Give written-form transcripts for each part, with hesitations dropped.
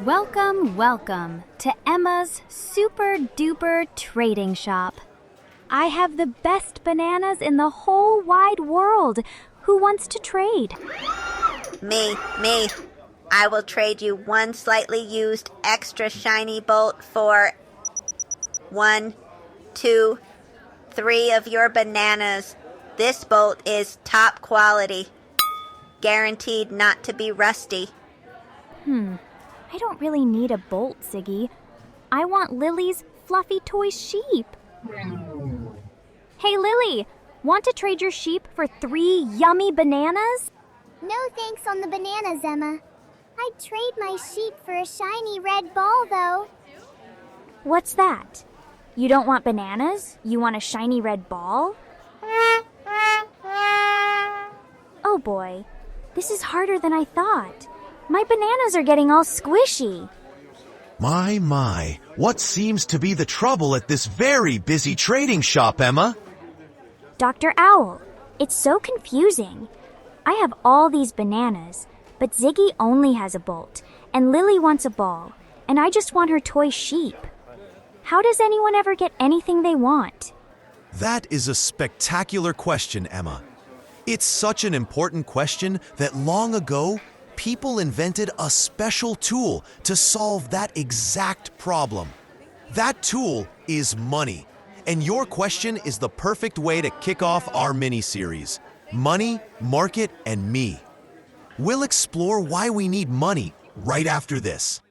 Welcome, welcome to Emma's super duper trading shop. I have the best bananas in the whole wide world. Who wants to trade? Me. I will trade you one slightly used extra shiny bolt for 1, 2, 3 of your bananas. This bolt is top quality. Guaranteed not to be rusty. I don't really need a bolt, Ziggy. I want Lily's fluffy toy sheep. Hey, Lily, want to trade your sheep for 3 yummy bananas? No thanks on the bananas, Emma. I'd trade my sheep for a shiny red ball, though. What's that? You don't want bananas? You want a shiny red ball? Oh boy, this is harder than I thought. My bananas are getting all squishy. My, what seems to be the trouble at this very busy trading shop, Emma? Dr. Owl, it's so confusing. I have all these bananas, but Ziggy only has a bolt, and Lily wants a ball, and I just want her toy sheep. How does anyone ever get anything they want? That is a spectacular question, Emma. It's such an important question that long ago, people invented a special tool to solve that exact problem. That tool is money. And your question is the perfect way to kick off our mini-series, Money, Market, and Me. We'll explore why we need money right after this.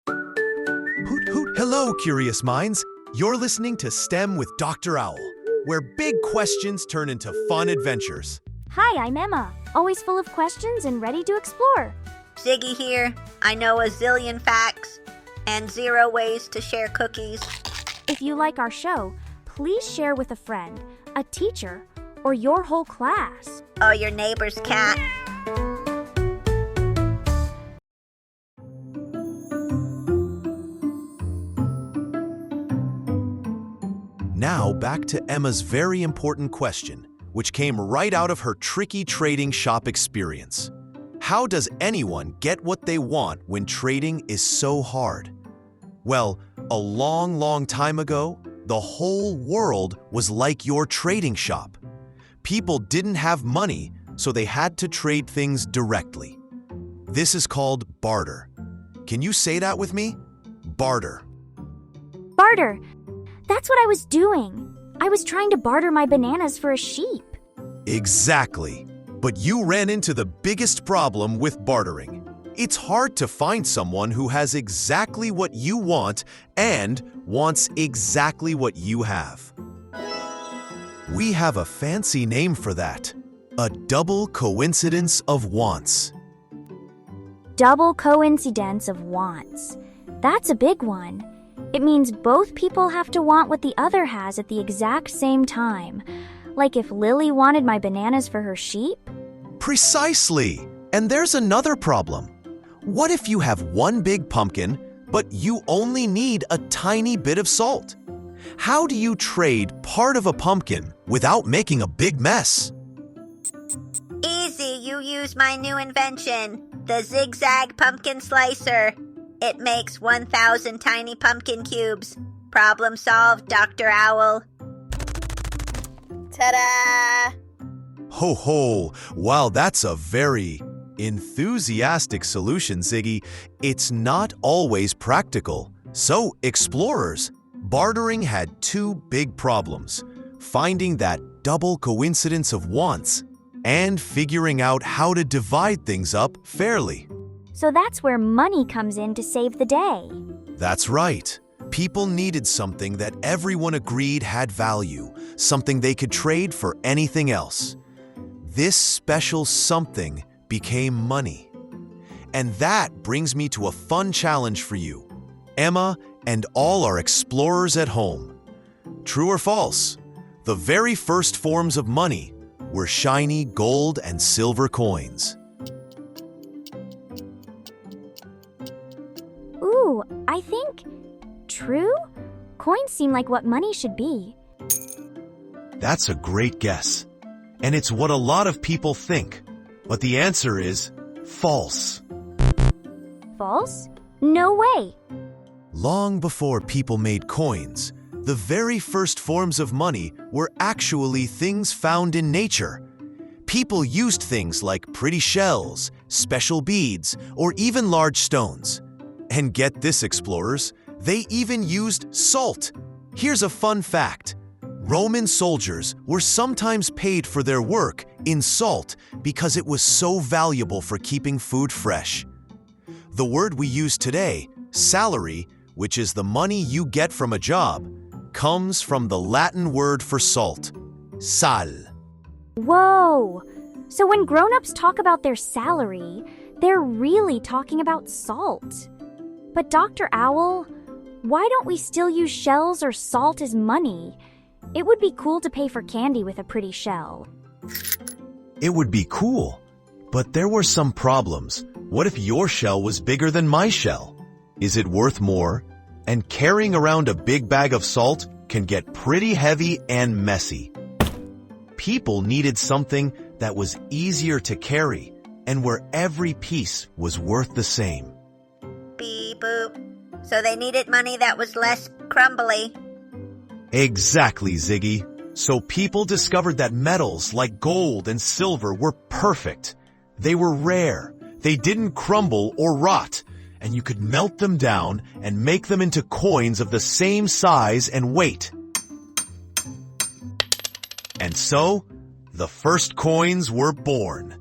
Hoot hoot. Hello, curious minds. You're listening to STEM with Dr. Owl, where big questions turn into fun adventures. Hi, I'm Emma, always full of questions and ready to explore. Ziggy here. I know a zillion facts and 0 ways to share cookies. If you like our show, please share with a friend, a teacher, or your whole class. Oh, your neighbor's cat. Now back to Emma's very important question, which came right out of her tricky trading shop experience. How does anyone get what they want when trading is so hard? Well, a long time ago, the whole world was like your trading shop. People didn't have money, so they had to trade things directly. This is called barter. Can you say that with me? Barter. Barter! That's what I was doing. I was trying to barter my bananas for a sheep. Exactly. But you ran into the biggest problem with bartering. It's hard to find someone who has exactly what you want and wants exactly what you have. We have a fancy name for that. A double coincidence of wants. Double coincidence of wants. That's a big one. It means both people have to want what the other has at the exact same time. Like if Lily wanted my bananas for her sheep? Precisely. And there's another problem. What if you have one big pumpkin, but you only need a tiny bit of salt? How do you trade part of a pumpkin without making a big mess? Easy, you use my new invention, the zigzag pumpkin slicer. It makes 1,000 tiny pumpkin cubes. Problem solved, Dr. Owl. Ta-da! Ho ho! Wow, that's a very enthusiastic solution, Ziggy. It's not always practical. So, explorers, bartering had 2 big problems: finding that double coincidence of wants and figuring out how to divide things up fairly. So that's where money comes in to save the day. That's right. People needed something that everyone agreed had value, something they could trade for anything else. This special something became money. And that brings me to a fun challenge for you, Emma and all our explorers at home. True or false? The very first forms of money were shiny gold and silver coins. Ooh, I think... True? Coins seem like what money should be. That's a great guess. And it's what a lot of people think. But the answer is false. False? No way. Long before people made coins, the very first forms of money were actually things found in nature. People used things like pretty shells, special beads, or even large stones. And get this, explorers, they even used salt. Here's a fun fact. Roman soldiers were sometimes paid for their work in salt because it was so valuable for keeping food fresh. The word we use today, salary, which is the money you get from a job, comes from the Latin word for salt, sal. Whoa! So when grown-ups talk about their salary, they're really talking about salt. But Dr. Owl, why don't we still use shells or salt as money? It would be cool to pay for candy with a pretty shell. It would be cool, but there were some problems. What if your shell was bigger than my shell? Is it worth more? And carrying around a big bag of salt can get pretty heavy and messy. People needed something that was easier to carry and where every piece was worth the same. Beep boop. So they needed money that was less crumbly. Exactly, Ziggy. So people discovered that metals like gold and silver were perfect. They were rare. They didn't crumble or rot, and you could melt them down and make them into coins of the same size and weight. And so, the first coins were born.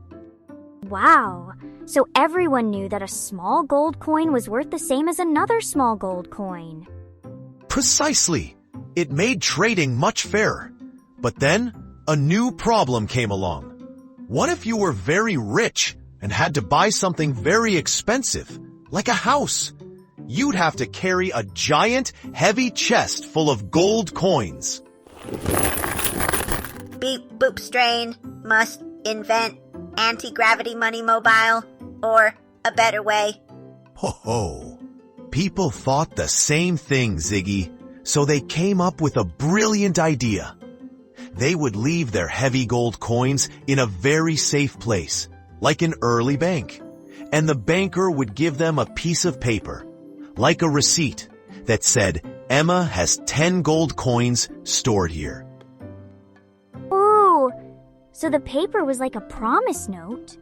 Wow! So everyone knew that a small gold coin was worth the same as another small gold coin. Precisely. It made trading much fairer. But then, a new problem came along. What if you were very rich and had to buy something very expensive, like a house? You'd have to carry a giant, heavy chest full of gold coins. Beep boop strain must invent anti-gravity money mobile, or a better way. Ho ho. People thought the same thing, Ziggy, so they came up with a brilliant idea. They would leave their heavy gold coins in a very safe place, like an early bank, and the banker would give them a piece of paper, like a receipt, that said, Emma has 10 gold coins stored here. Ooh! So the paper was like a promise note.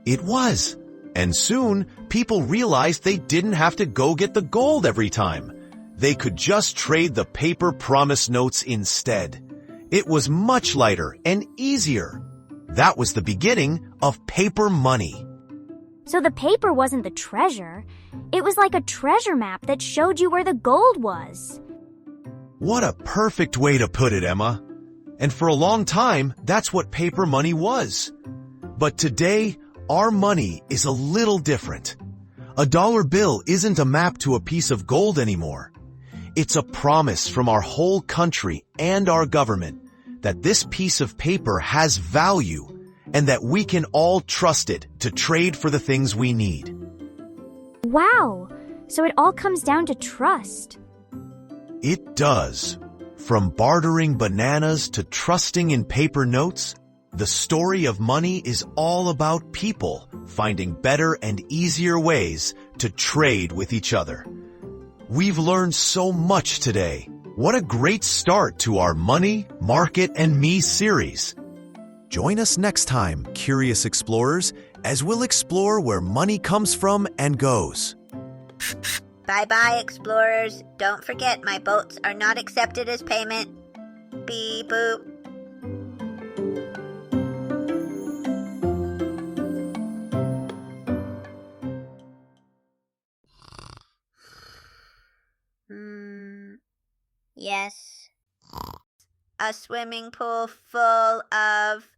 It was. And soon, people realized they didn't have to go get the gold every time. They could just trade the paper promise notes instead. It was much lighter and easier. That was the beginning of paper money. So the paper wasn't the treasure. It was like a treasure map that showed you where the gold was. What a perfect way to put it, Emma. And for a long time, that's what paper money was. But today, our money is a little different. A dollar bill isn't a map to a piece of gold anymore. It's a promise from our whole country and our government that this piece of paper has value and that we can all trust it to trade for the things we need. Wow! So it all comes down to trust. It does. From bartering bananas to trusting in paper notes, the story of money is all about people finding better and easier ways to trade with each other. We've learned so much today. What a great start to our Money, Market, and Me series. Join us next time, curious explorers, as we'll explore where money comes from and goes. Bye-bye, explorers. Don't forget, my boats are not accepted as payment. Beep boop. Yes. A swimming pool full of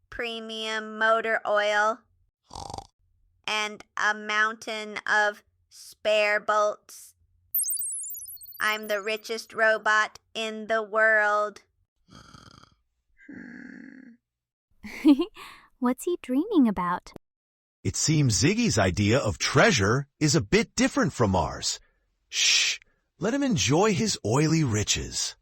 premium motor oil and a mountain of spare bolts. I'm the richest robot in the world. What's he dreaming about? It seems Ziggy's idea of treasure is a bit different from ours. Shh, let him enjoy his oily riches.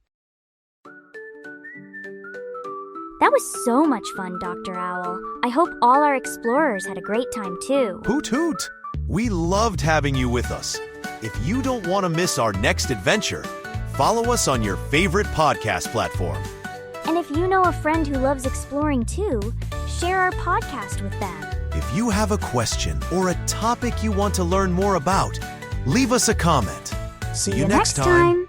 That was so much fun, Dr. Owl. I hope all our explorers had a great time too. Hoot hoot! We loved having you with us. If you don't want to miss our next adventure, follow us on your favorite podcast platform. And if you know a friend who loves exploring too, share our podcast with them. If you have a question or a topic you want to learn more about, leave us a comment. See you next time.